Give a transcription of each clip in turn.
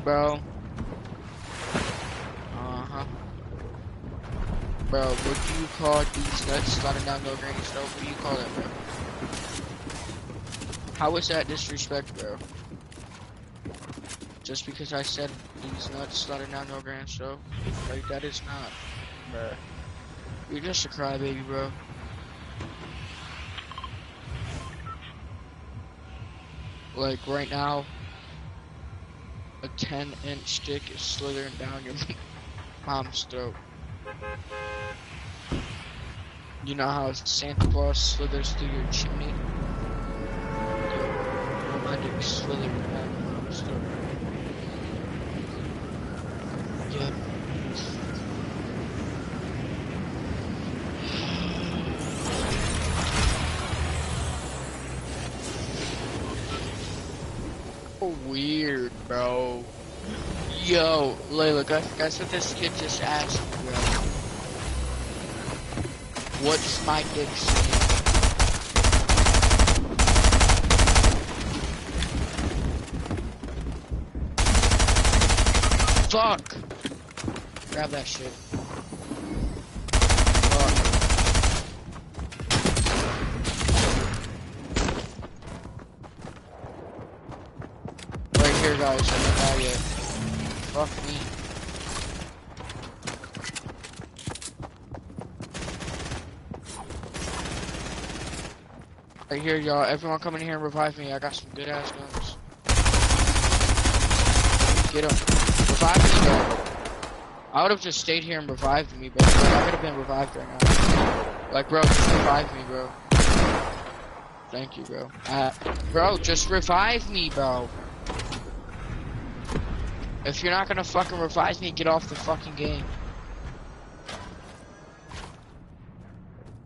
Bro. Uh-huh. Bro, what do you call these nuts sliding down the granny stove? What do you call that, bro? How is that disrespect, bro? Just because I said these nuts sliding down the granny stove? Like, that is not, bro. You're just a crybaby, bro. Like, right now, a 10-inch stick is slithering down your mom's throat. You know how Santa Claus slithers through your chimney? Yo, my dick slithering down your mom's throat. Yep. Weird, bro. Yo, Layla, guess what this kid just asked me, bro? What's my dick saying? Fuck! Grab that shit. Here, guys, I'm not out yet. Fuck me. Right here, y'all. Everyone come in here and revive me. I got some good ass guns. Get him. Revive me, though. I would have just stayed here and revived me, but I could have been revived right now. Like, bro, just revive me, bro. Thank you, bro. Bro, just revive me, bro. If you're not gonna fucking revive me, get off the fucking game.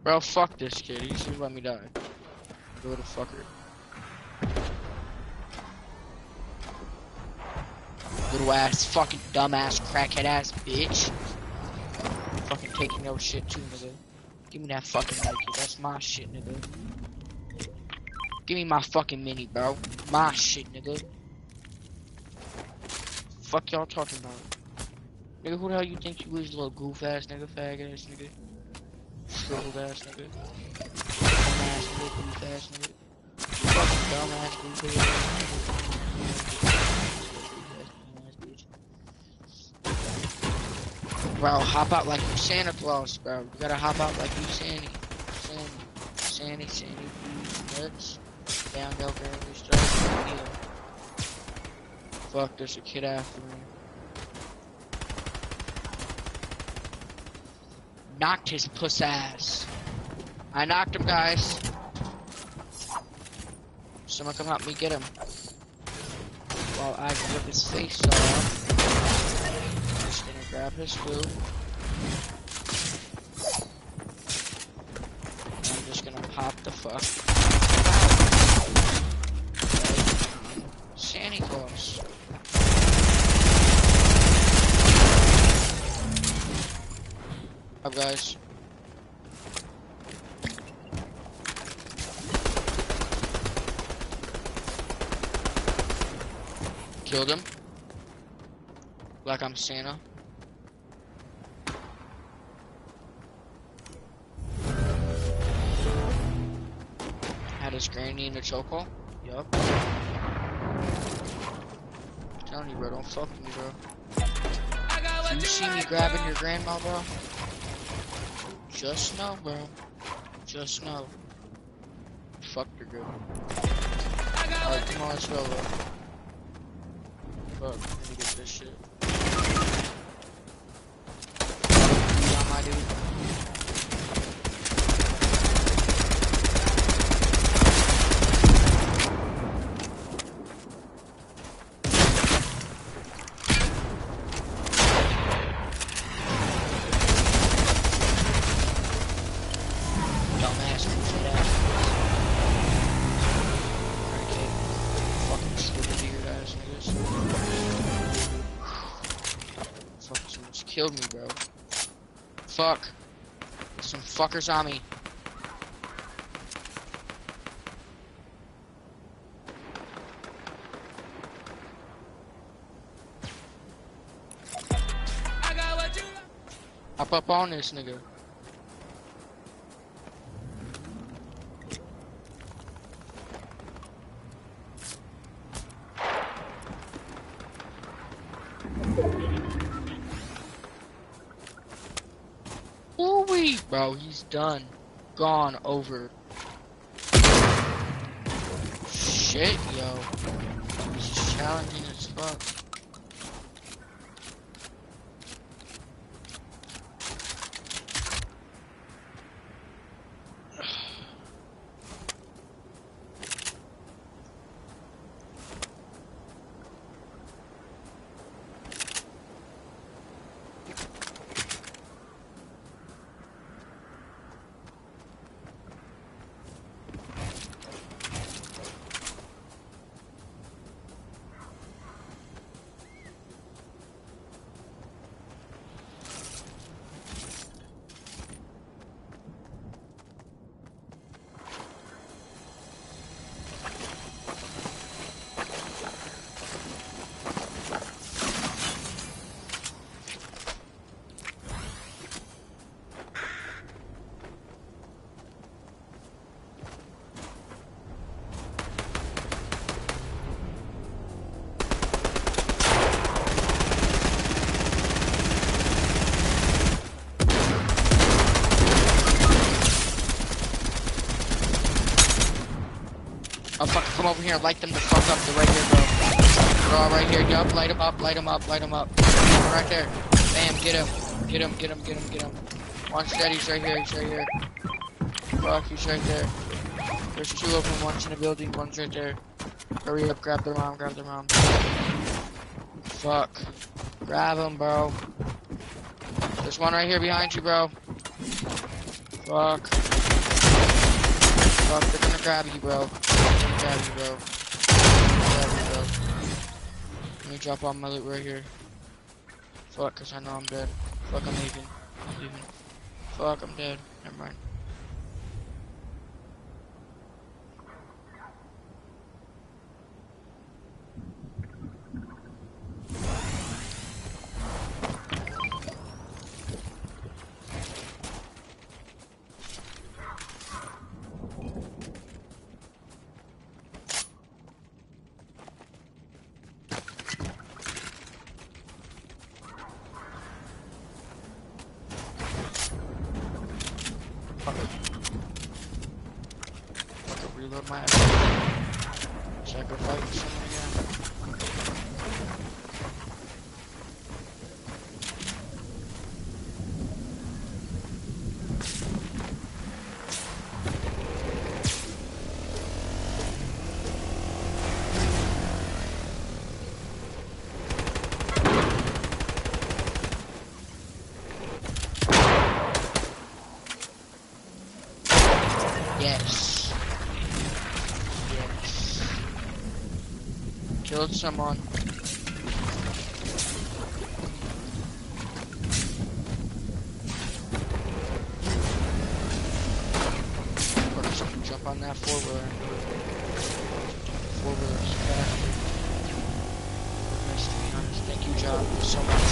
Bro, fuck this kid. He should let me die. Go to fucker. Little ass, fucking dumbass, crackhead ass bitch. Fucking taking no shit too, nigga. Give me that fucking Nike. That's my shit, nigga. Give me my fucking mini, bro. My shit, nigga. Fuck y'all talking about? Nigga, who the hell you think you is, little goof ass nigga, fag ass nigga? Shriveled ass nigga. Dumb ass nigga, goof ass nigga. Fucking dumb ass goof ass. Bro, hop out like you Santa Claus, bro. You gotta hop out like you Sandy. Sandy, please, nuts. Down, go, girl, straight. Yeah. Fuck, there's a kid after me. Knocked his puss ass. I knocked him, guys. Someone come help me get him. While I rip his face off. I'm just gonna grab his food. And I'm just gonna pop the fuck. Santa Claus. Up, guys. Killed him. Like I'm Santa. Had his granny in the chokehold. Yup. I'm telling you, bro, don't fuck with me, bro. If you see me grabbing your grandma, bro, just know, bro. Just know. Fucked her good. Alright, come on, let's go, bro. Fuck, let me get this shit. Yeah, my dude. Killed me, bro. Fuck. There's some fuckers on me. Hop up on this nigga. Bro, he's done. Gone over. Shit, yo. He's challenging as fuck. Oh fuck, come over here and light them the fuck up. They're right here, bro. They're all right here. Yup, light them up, light them up, light them up. Right there. Bam, get him. Get him, get him, get him, get him. One's dead, he's right here, he's right here. Fuck, he's right there. There's two of them, one's in the building, one's right there. Hurry up, grab the mom, grab the mom. Fuck. Grab him, bro. There's one right here behind you, bro. Fuck. Fuck, they're gonna grab you, bro. They're gonna grab you, bro. Grab you, bro. Let me drop all my loot right here. Fuck, cause I know I'm dead. Fuck, I'm leaving. I'm leaving. Fuck, I'm dead. Never mind. Reload my sacrifice someone again. Yes. Killed someone. Jump on that four-wheeler. Four-wheeler's faster. Nice to be honest. Thank you, John, so much.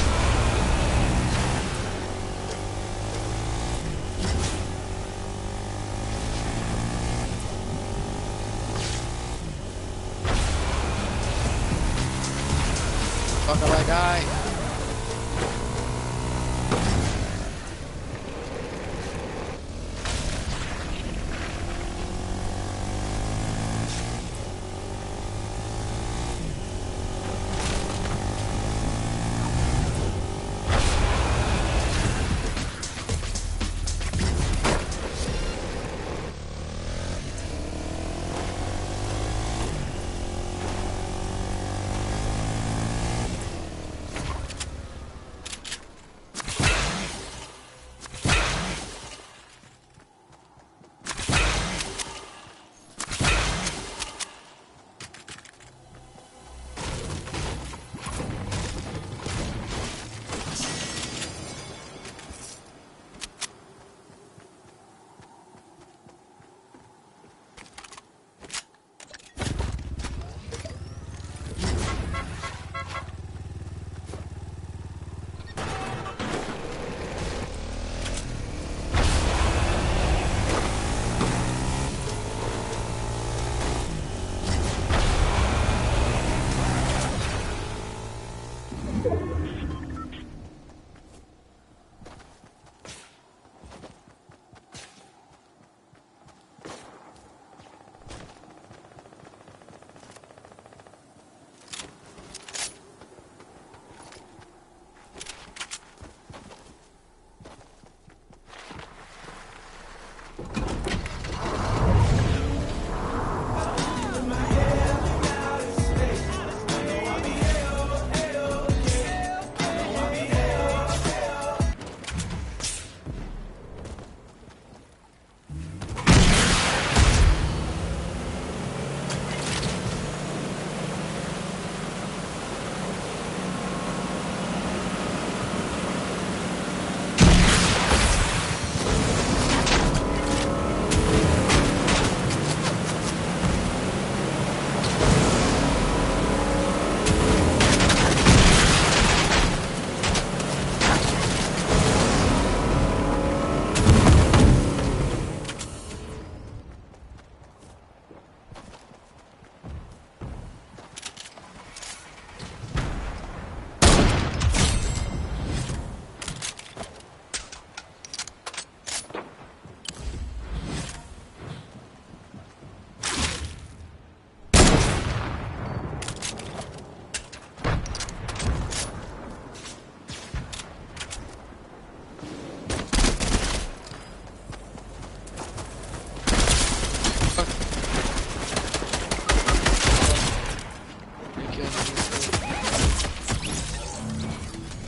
Fuck up that guy.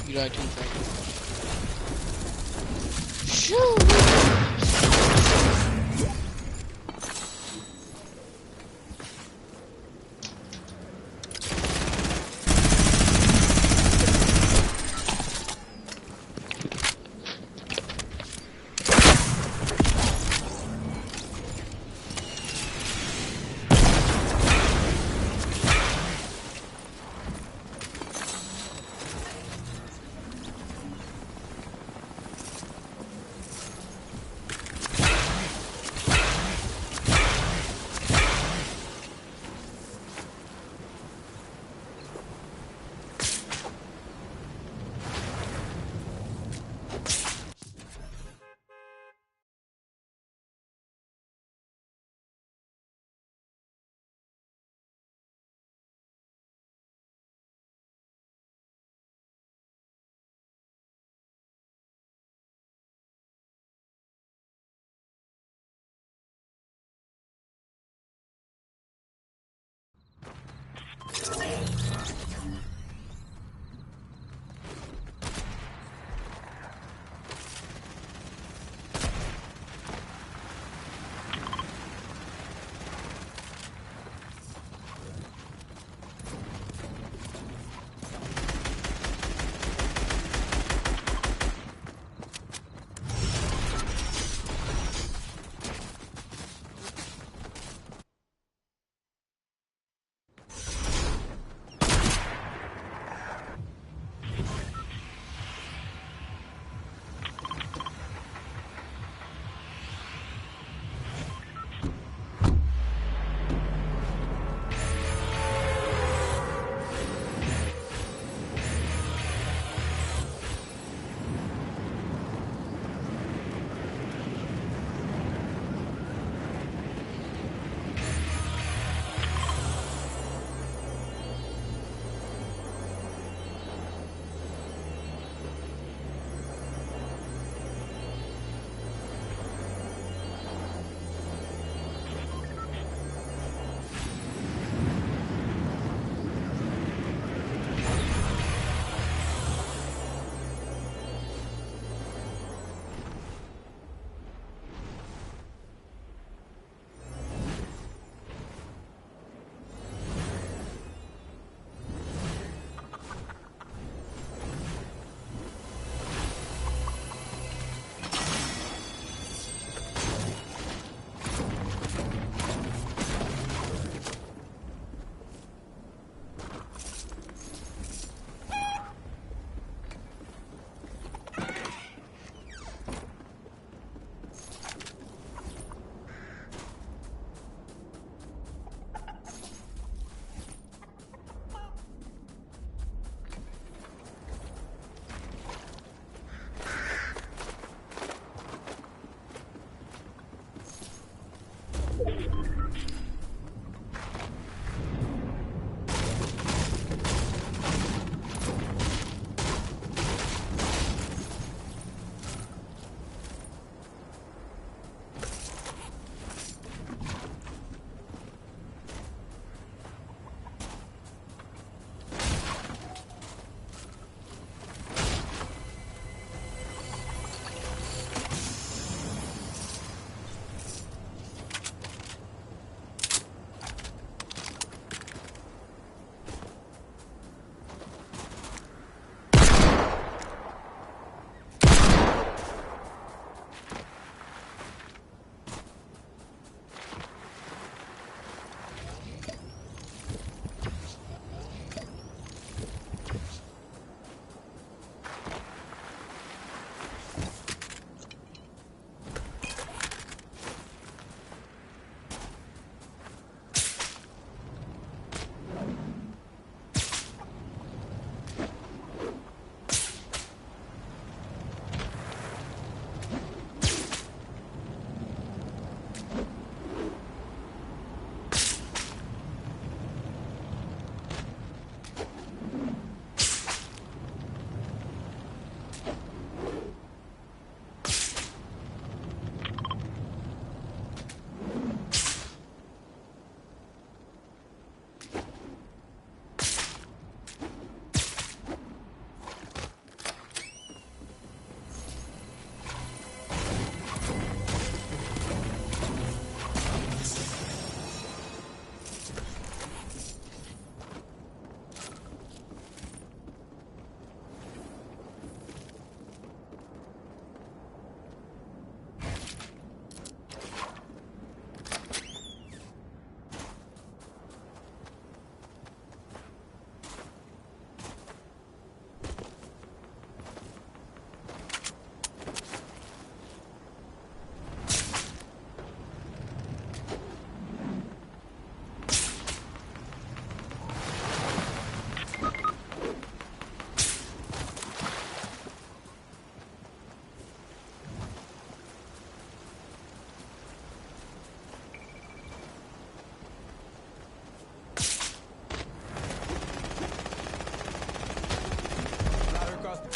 You died too, thank you. Shoo!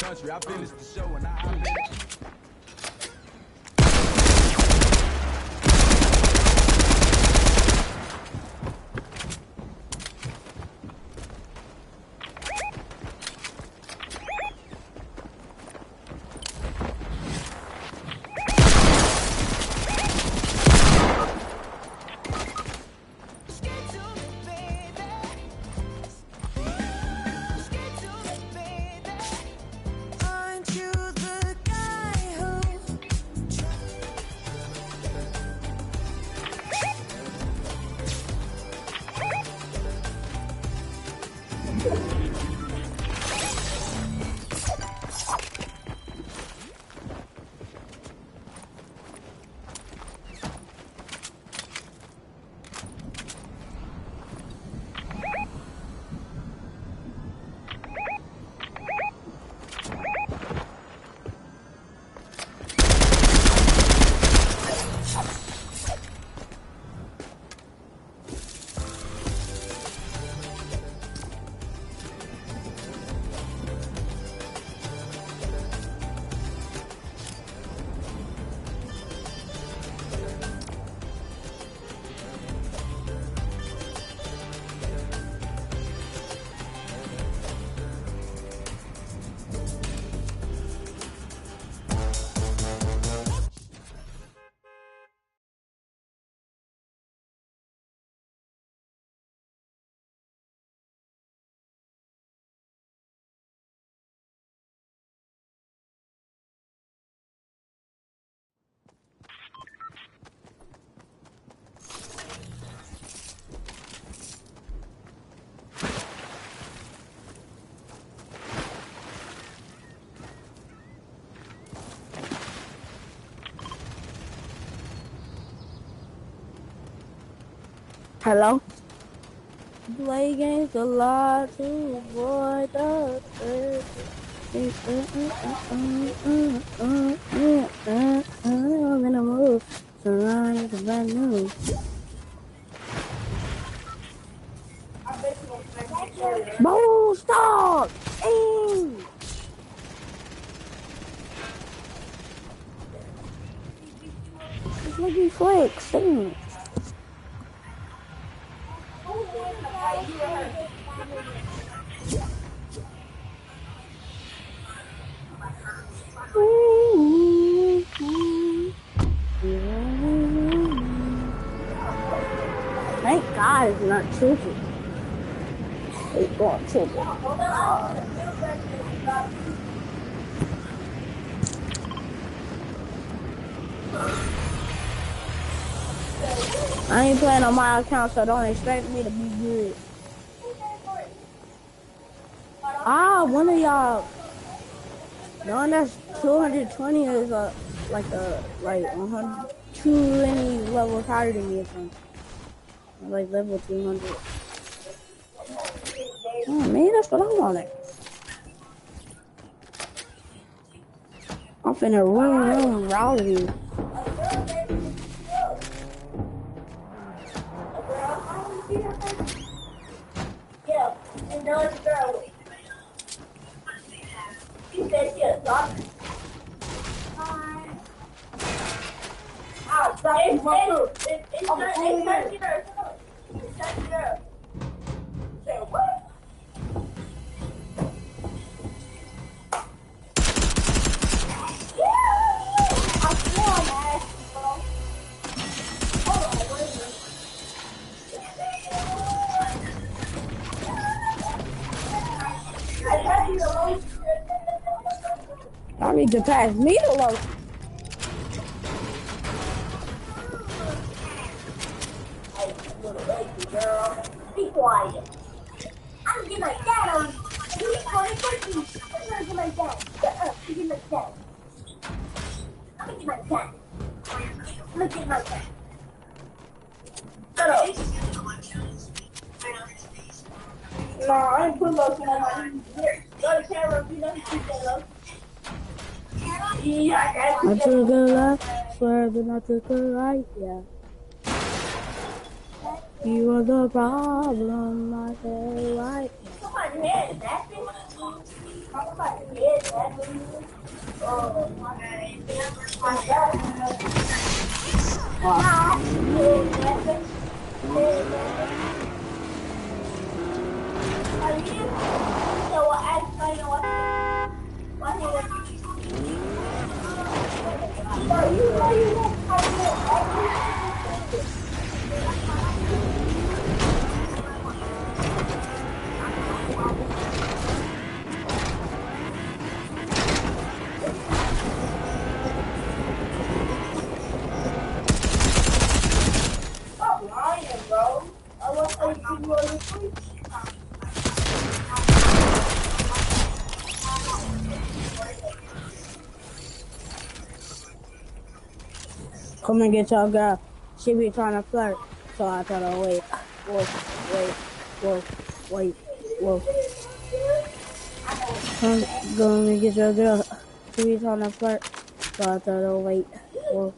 country. I finished the show and I finished. Hello? Play games a lot to avoid the third. I'm in a mood. Surrounded the brand new. Boom! Stop! Aim! It's like you flakes. Damn. Thank God it's not tricky. It's going tricky. I ain't playing on my account, so don't expect me to be good. One of y'all. The one that's 220 is like 100, too many levels higher than me or something. Like level 200. Oh man, that's what I wanted. I'm finna run rowdy. Yeah, and no, it's a girl. She said yes, doctor. It's Say what? I swear I'm asking, bro. Hold on, wait a minute. I need to pass me the lotion. Hey, little baby girl, be quiet. I'm getting my dad on. You quiet, quick. I'm gonna get my dad. I'm gonna get my dad. I'm gonna get my dad. I'm gonna get my dad. Shut up. No, I ain't put lotion on my knees. Go to camera if you know you keep that lotion. Yeah, I took a left, swear that I took a right, yeah. You are the problem, I say right. Come on, head, that's it. Come and get your girl. She be trying to flirt. So I told her, wait, whoa, wait, whoa. Come and get your girl. She be trying to flirt. So I told her, wait, whoa.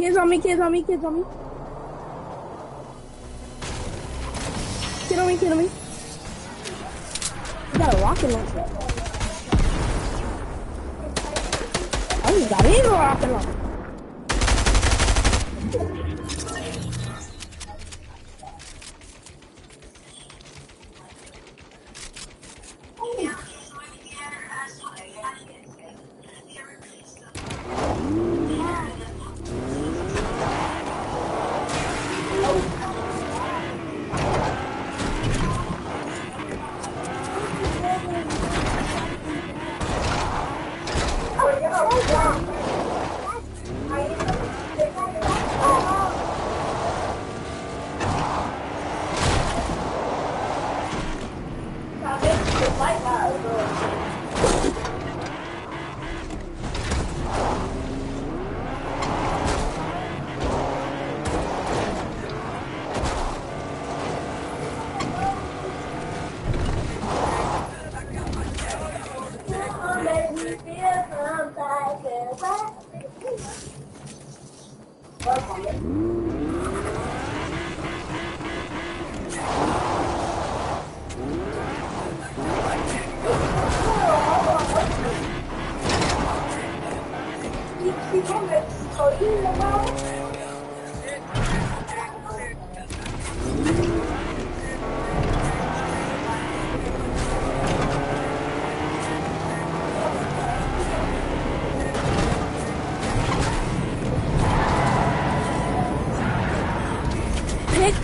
Kids on me. Kid on me. You got a rocket launcher. Oh, you got me a rocket launcher.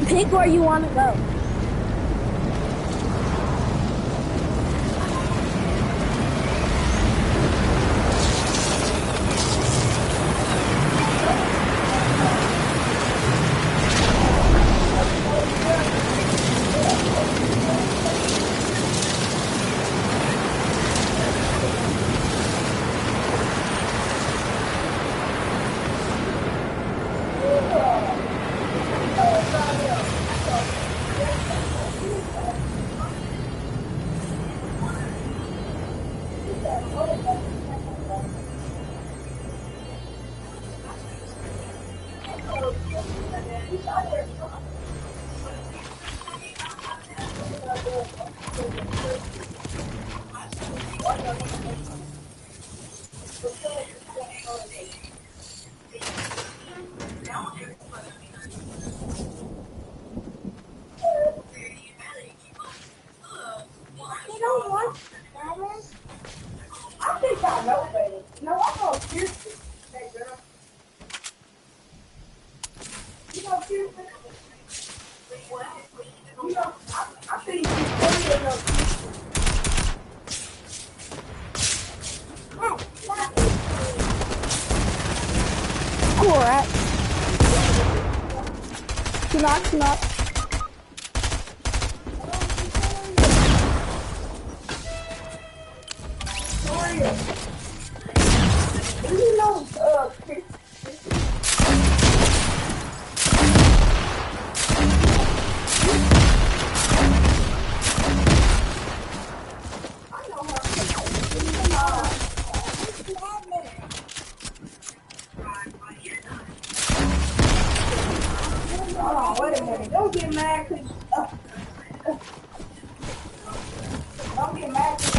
Pick where you want to go. shooting these videos. Cool, right? Two knock. You know, Chris. Hold on, wait a minute. Don't get mad because don't get mad because I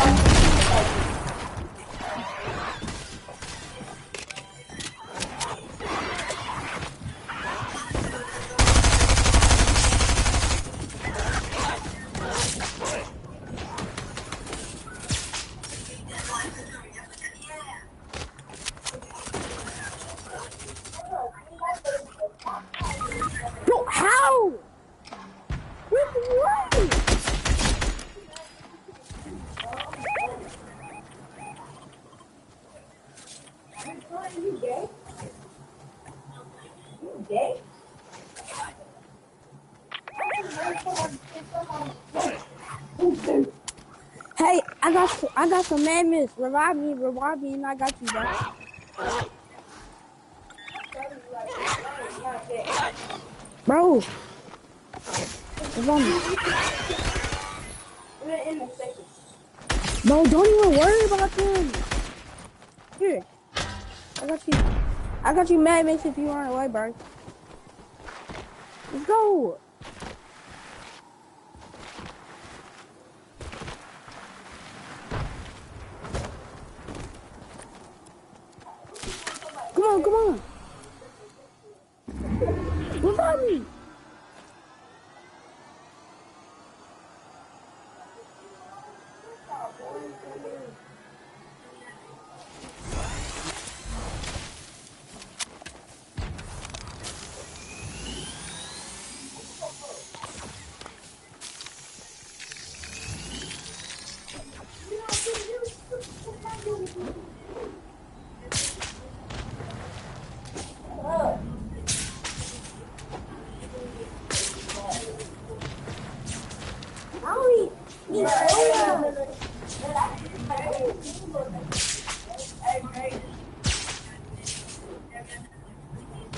Bro, how? With what? You gay? You gay? Hey, I got some madness. Revive me, and I got you, bro. Bro. It's on me. In a second. Bro, don't even worry about them. Here. I got you mad mix if you run away, bro. Let's go. Come on. Revive me.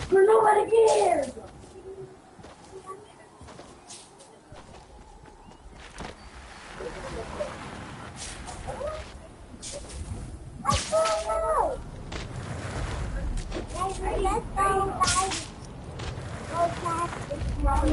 Nobody cares. Let's go, guys. Go past this one.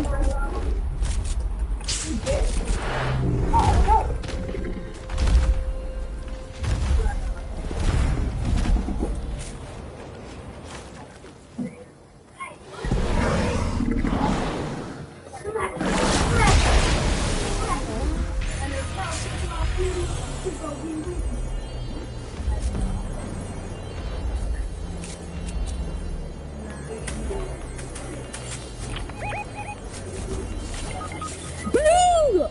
Bling!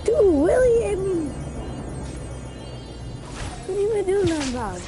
Dude, Willie hit me. Didn't even do nothing about it.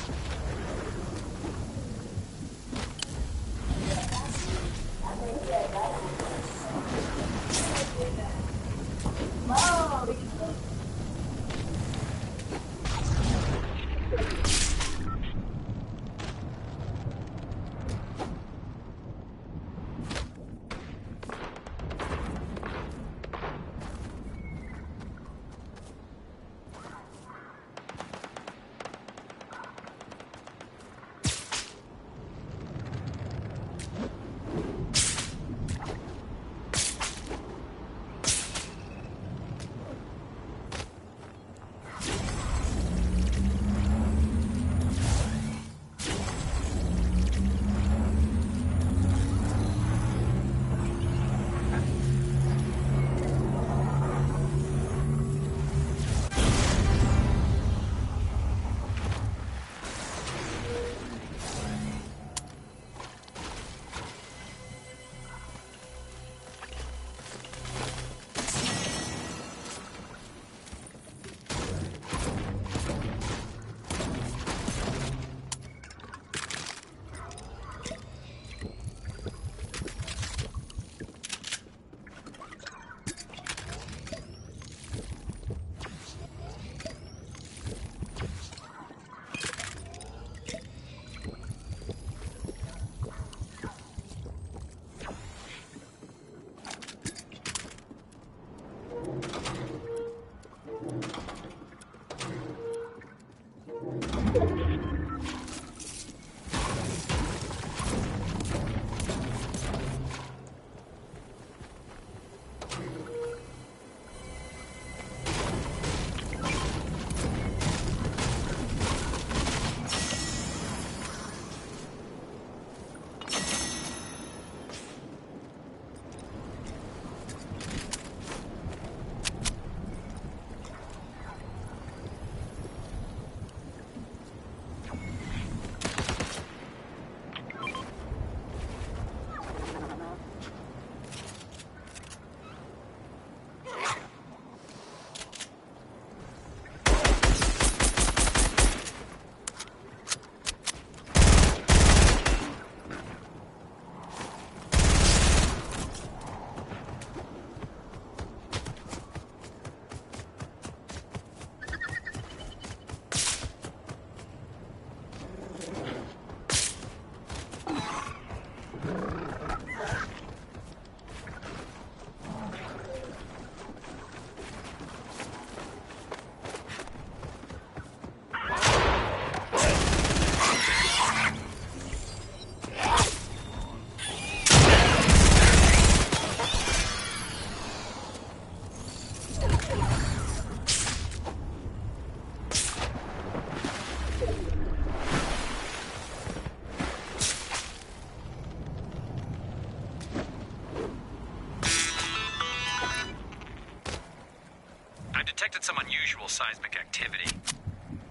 detected some unusual seismic activity.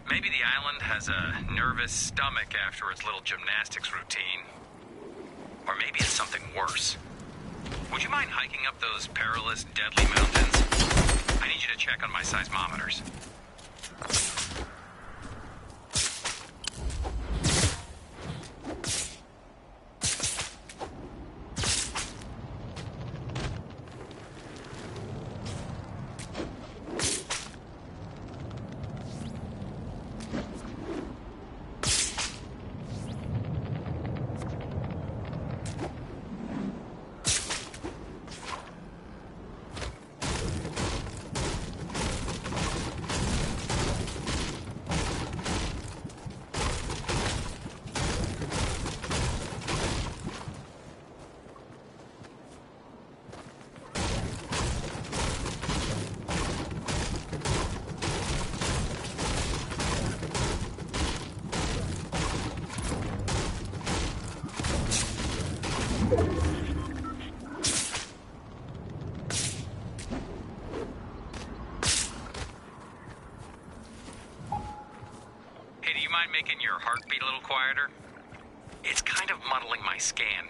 Maybe the island has a nervous stomach after its little gymnastics routine. Or maybe it's something worse. Would you mind hiking up those perilous, deadly mountains? I need you to check on my seismometers. Hey, do you mind making your heartbeat a little quieter? It's kind of muddling my scan.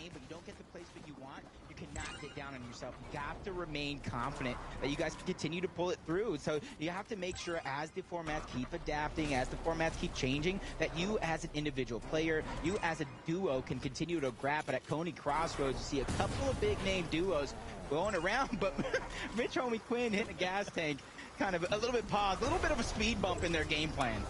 game, but you don't get the placement you want, you cannot get down on yourself. You have to remain confident that you guys can continue to pull it through. So you have to make sure as the formats keep adapting, as the formats keep changing, that you as an individual player, you as a duo can continue to grab. But at Coney Crossroads, you see a couple of big name duos going around, but Rich Homie Quinn hitting a gas tank, kind of a little bit paused, a little bit of a speed bump in their game plan.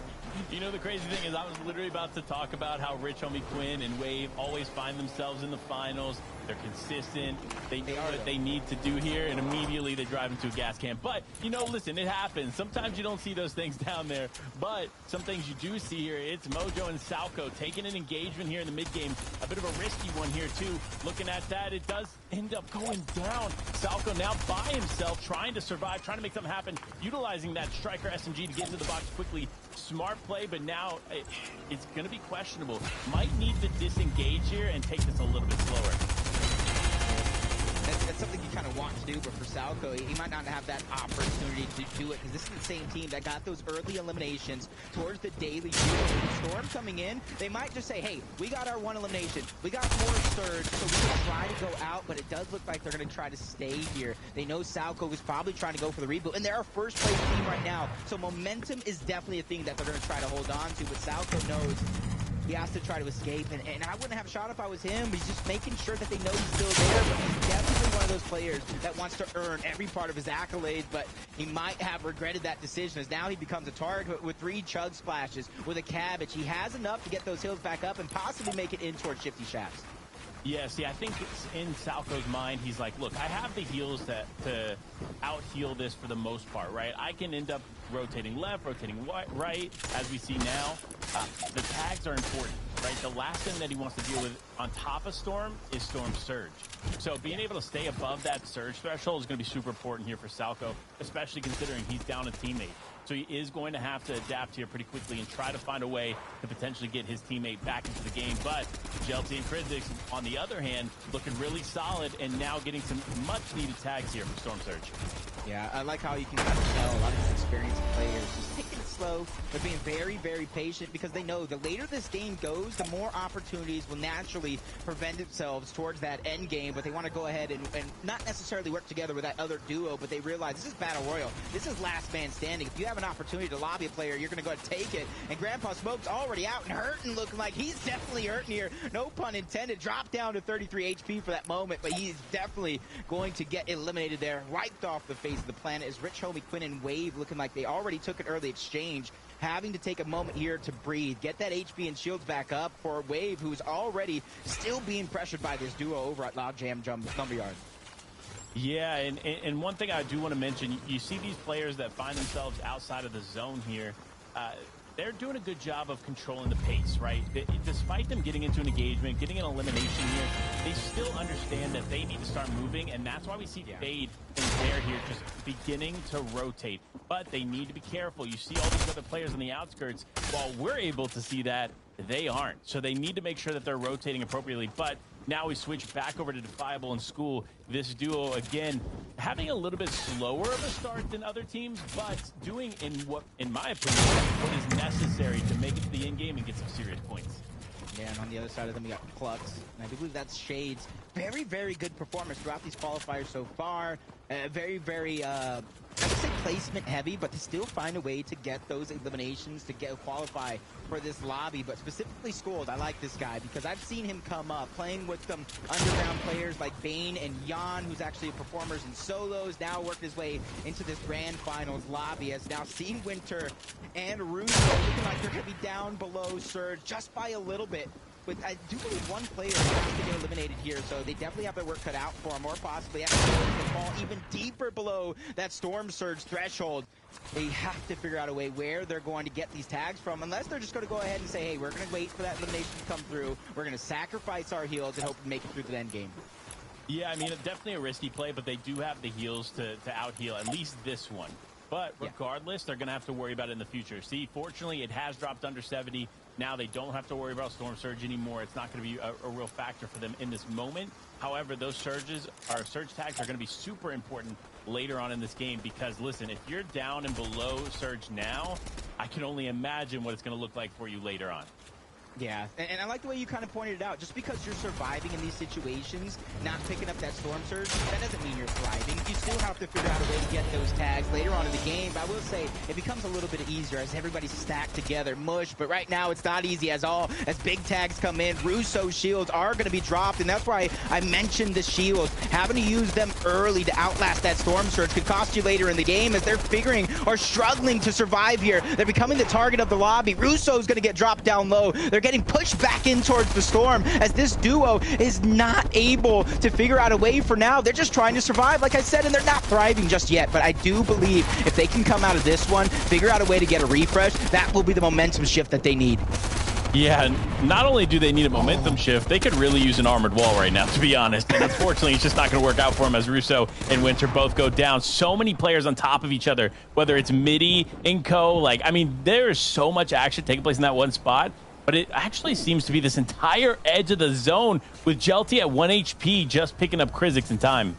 You know, the crazy thing is I was literally about to talk about how Rich Homie Quinn and Wave always find themselves in the finals. They're consistent. They know what they need to do here, and immediately they drive into a gas can. But, you know, listen, it happens. Sometimes you don't see those things down there, but some things you do see here. It's Mojo and Salco taking an engagement here in the mid-game. A bit of a risky one here, too. Looking at that, it does end up going down. Salco now by himself, trying to survive, trying to make something happen, utilizing that Striker SMG to get into the box quickly. Smart play, but now it's going to be questionable. Might need to disengage here and take this a little bit slower. That's something you kind of want to do, but for Salco, he might not have that opportunity to do it because this is the same team that got those early eliminations towards the daily Storm coming in. They might just say, hey, we got our one elimination. We got more surge, so we can try to go out, but it does look like they're going to try to stay here. They know Salco is probably trying to go for the reboot, and they're our first place team right now, so momentum is definitely a thing that they're going to try to hold on to, but Salco knows he has to try to escape, and I wouldn't have a shot if I was him. He's just making sure that they know he's still there, but he's definitely one of those players that wants to earn every part of his accolades, but he might have regretted that decision as now he becomes a target with 3 chug splashes, with a cabbage. He has enough to get those hills back up and possibly make it in towards Shifty Shafts. Yeah, see, I think it's in Salco's mind, he's like, look, I have the heals to out-heal this for the most part, right? I can end up rotating left, rotating right, as we see now. The tags are important, right? The last thing that he wants to deal with on top of Storm is Storm Surge. So being able to stay above that Surge threshold is going to be super important here for Salco, especially considering he's down a teammate. So he is going to have to adapt here pretty quickly and try to find a way to potentially get his teammate back into the game. But Jelty and Cryzix, on the other hand, looking really solid and now getting some much-needed tags here from Storm Surge. Yeah, I like how you can kind of tell a lot of these experienced players just taking it slow, but being very, very patient because they know the later this game goes, the more opportunities will naturally prevent themselves towards that end game, but they want to go ahead and not necessarily work together with that other duo, but they realize this is Battle Royal. This is last man standing. If you have an opportunity to lobby a player, you're going to go ahead and take it, and Grandpa Smoke's already out and hurting, looking like he's definitely hurting here. No pun intended. Dropped down to 33 HP for that moment, but he's definitely going to get eliminated there, wiped off the face of the planet as Rich Homie Quinn and Wave looking like they already took an early exchange, having to take a moment here to breathe, get that HP and shields back up for Wave, who's already still being pressured by this duo over at Logjam Lumberyard. Yeah, and one thing I do want to mention, you see these players that find themselves outside of the zone here, they're doing a good job of controlling the pace, right? Despite them getting into an engagement, getting an elimination here, they still understand that they need to start moving, and that's why we see Fade and Bear here just beginning to rotate. But they need to be careful. You see all these other players on the outskirts. While we're able to see that, they aren't. So they need to make sure that they're rotating appropriately. But now we switch back over to Defiable and School. This duo, again, having a little bit slower of a start than other teams, but doing, in my opinion, what is necessary to make it to the end game and get some serious points. Yeah, and on the other side of them, we got Klux, and I do believe that's Shades. Very, very good performance throughout these qualifiers so far. Very, very, I would say placement heavy, but to still find a way to get those eliminations to qualify for this lobby. But specifically Scold, I like this guy because I've seen him come up playing with some underground players like Bane and Jan, who's actually performers in solos, now worked his way into this grand finals lobby, has now seen Winter and Russo looking like they're going to be down below Surge just by a little bit. But I do believe one player has to get eliminated here, so they definitely have their work cut out for them, or possibly have to fall even deeper below that Storm Surge threshold. They have to figure out a way where they're going to get these tags from, unless they're just going to go ahead and say, hey, we're going to wait for that elimination to come through, we're going to sacrifice our heals and hope to make it through the end game. Yeah, I mean, definitely a risky play, but they do have the heals to out-heal, at least this one. But regardless, they're going to have to worry about it in the future. See, fortunately, it has dropped under 70. Now they don't have to worry about Storm Surge anymore. It's not going to be a real factor for them in this moment. However, those surge tags are going to be super important later on in this game because, listen, if you're down and below Surge now, I can only imagine what it's going to look like for you later on. Yeah, and I like the way you kind of pointed it out. Just because you're surviving in these situations, not picking up that storm surge, that doesn't mean you're thriving. You still have to figure out a way to get those tags later on in the game. But I will say it becomes a little bit easier as everybody's stacked together, mush. But right now it's not easy as big tags come in. Russo's shields are going to be dropped, and that's why I mentioned the shields. Having to use them early to outlast that storm surge could cost you later in the game as they're figuring or struggling to survive here. They're becoming the target of the lobby. Russo's going to get dropped down low. They're getting pushed back in towards the storm as this duo is not able to figure out a way for now. They're just trying to survive, like I said, and they're not thriving just yet. But I do believe if they can come out of this one, figure out a way to get a refresh, that will be the momentum shift that they need. Yeah, not only do they need a momentum shift, they could really use an armored wall right now, to be honest. And unfortunately, it's just not going to work out for them as Russo and Winter both go down. So many players on top of each other, whether it's Midi, Inco, like, I mean, there is so much action taking place in that one spot. But it actually seems to be this entire edge of the zone with Jelty at 1 HP just picking up Krizix in time.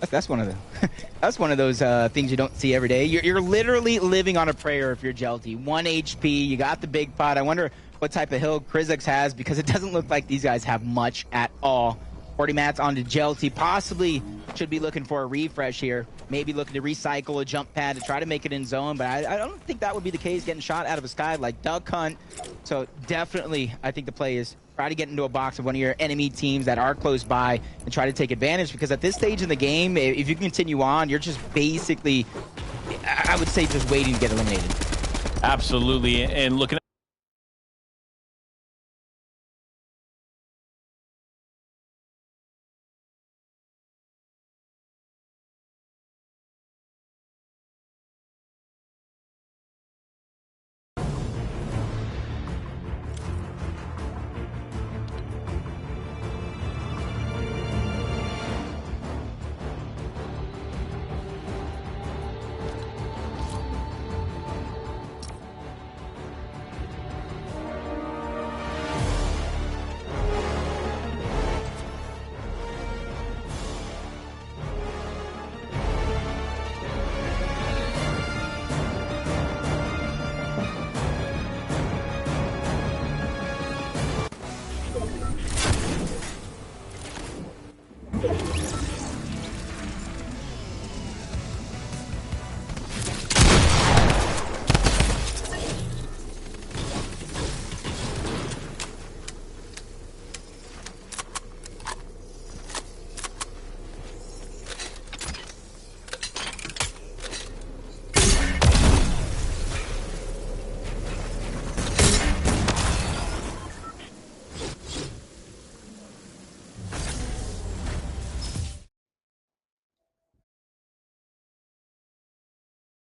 That's one of the that's one of those things you don't see every day. You're literally living on a prayer if you're Jelty. 1 HP, you got the big pot. I wonder what type of hill Krizix has because it doesn't look like these guys have much at all. 40 mats onto Jelty. Possibly should be looking for a refresh here. Maybe looking to recycle a jump pad to try to make it in zone, but I don't think that would be the case, getting shot out of a sky like Duck Hunt. So definitely, I think the play is try to get into a box of one of your enemy teams that are close by and try to take advantage, because at this stage in the game, if you continue on, you're just basically, I would say, just waiting to get eliminated. Absolutely, and looking